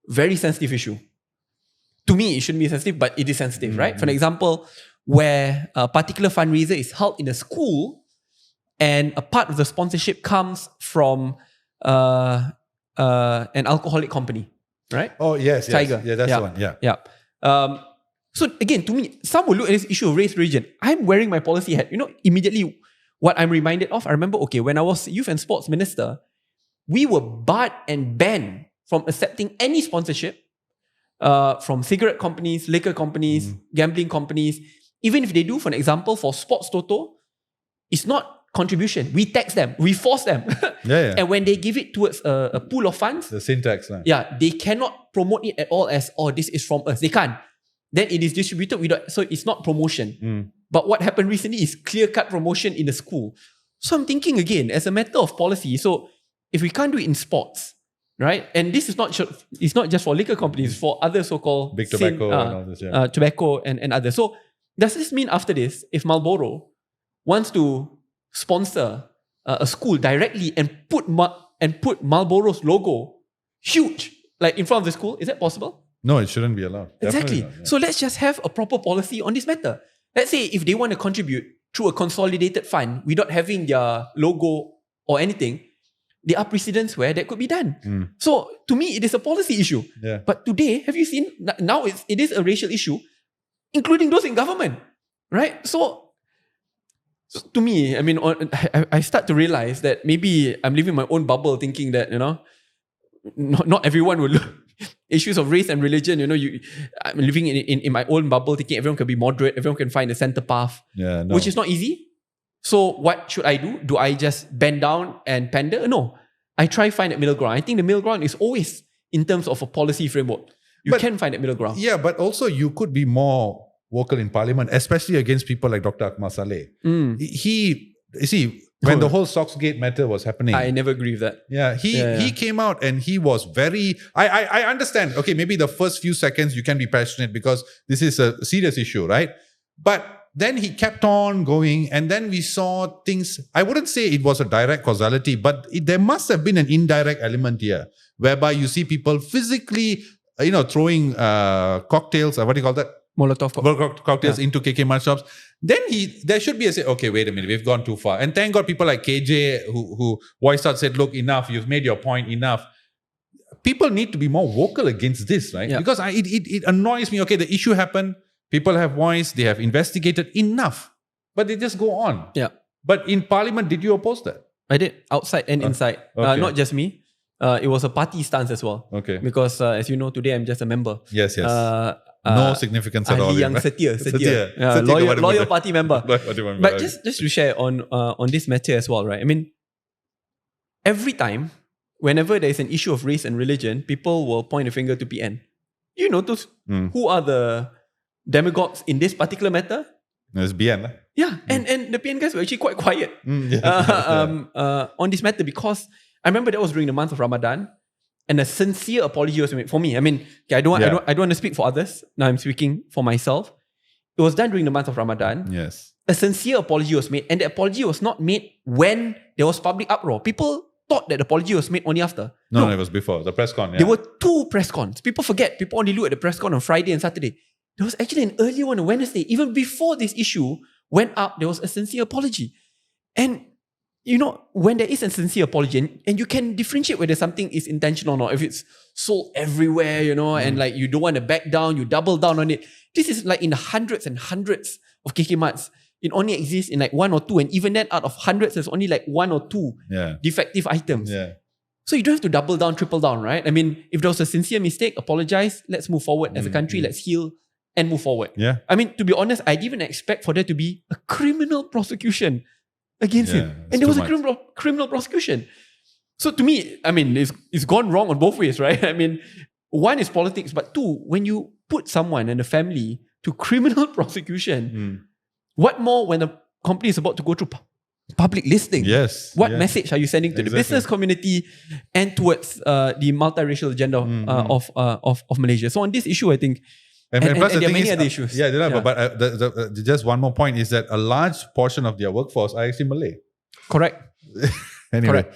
very sensitive issue. To me, it shouldn't be sensitive, but it is sensitive, right? For example, where a particular fundraiser is held in a school and a part of the sponsorship comes from an alcoholic company, right? Oh, yes. Tiger. Yeah, that's the one. Yeah. Yeah. So again, to me, some will look at this issue of race, religion. I'm wearing my policy hat. Immediately what I'm reminded of, I remember, when I was youth and sports minister, we were barred and banned from accepting any sponsorship from cigarette companies, liquor companies, gambling companies. Even if they do, for an example, for Sports Toto, it's not contribution. We tax them. We force them. Yeah. And when they give it towards a pool of funds, The syntax. they cannot promote it at all as, this is from us. They can't. Then it is distributed so it's not promotion. But what happened recently is clear-cut promotion in the school. So I'm thinking again, as a matter of policy, so if we can't do it in sports, right? And this is it's not just for liquor companies, for other so-called Big tobacco and all this, tobacco and others. So does this mean after this, if Marlboro wants to sponsor a school directly and put Marlboro's logo huge, like in front of the school, is that possible? No, it shouldn't be allowed. Exactly. Not, yeah. So let's just have a proper policy on this matter. Let's say if they want to contribute through a consolidated fund without having their logo or anything, there are precedents where that could be done. So to me, it is a policy issue. Yeah. But today, have you seen, now it is a racial issue, including those in government, right? So to me, I mean, I start to realize that maybe I'm living my own bubble thinking that, not everyone will look. Issues of race and religion, I'm living in my own bubble thinking everyone can be moderate, everyone can find a center path, which is not easy. So what should I do? Do I just bend down and pander? No. I try find that middle ground. I think the middle ground is always in terms of a policy framework. You can find that middle ground. Yeah, but also you could be more vocal in parliament, especially against people like Dr. Akmal Saleh. When the whole Socksgate matter was happening, I never agree with that. Yeah, he came out and he was very... I understand, okay, maybe the first few seconds you can be passionate because this is a serious issue, right? But then he kept on going and then we saw things... I wouldn't say it was a direct causality, but there must have been an indirect element here whereby you see people physically, throwing cocktails, what do you call that? Molotov cocktails into KK Mart shops. Then there should be okay, wait a minute, we've gone too far. And thank God people like KJ who voiced out said, look, enough, you've made your point, enough. People need to be more vocal against this, right? Yeah. Because it annoys me. Okay, the issue happened, people have voiced, they have investigated enough, but they just go on. Yeah. But in parliament, did you oppose that? I did, outside and inside. Okay. Not just me. It was a party stance as well. Okay. Because as you know, today I'm just a member. Yes. No significance at all. Young Setia. Loyal party member. But just to share on this matter as well, right? I mean, every time, whenever there is an issue of race and religion, people will point a finger to PN. You notice who are the demagogues in this particular matter? It's BN. Yeah, and the PN guys were actually quite quiet on this matter because I remember that was during the month of Ramadan. And a sincere apology was made for me. I mean, I don't want to speak for others. Now I'm speaking for myself. It was done during the month of Ramadan. Yes. A sincere apology was made. And the apology was not made when there was public uproar. People thought that the apology was made only after. No, it was before. The press con. Yeah. There were 2 press cons. People forget. People only look at the press con on Friday and Saturday. There was actually an earlier one on Wednesday. Even before this issue went up, there was a sincere apology. And when there is a sincere apology, and you can differentiate whether something is intentional or not, if it's sold everywhere, and like you don't want to back down, you double down on it. This is like in the hundreds and hundreds of KK Marts. It only exists in like 1 or 2, and even then out of hundreds, there's only like 1 or 2 defective items. Yeah. So you don't have to double down, triple down, right? I mean, if there was a sincere mistake, apologize, let's move forward as a country, let's heal and move forward. Yeah. I mean, to be honest, I didn't even expect for there to be a criminal prosecution against him. And there was a criminal prosecution. So to me, I mean, it's gone wrong on both ways, right? I mean, 1 is politics, but 2, when you put someone and a family to criminal prosecution, what more when a company is about to go through public listing? Yes. What message are you sending to the business community and towards the multiracial agenda of Malaysia? So on this issue, I think, and plus there are many other issues. But just one more point is that a large portion of their workforce are actually Malay. Correct. Anyway. Correct.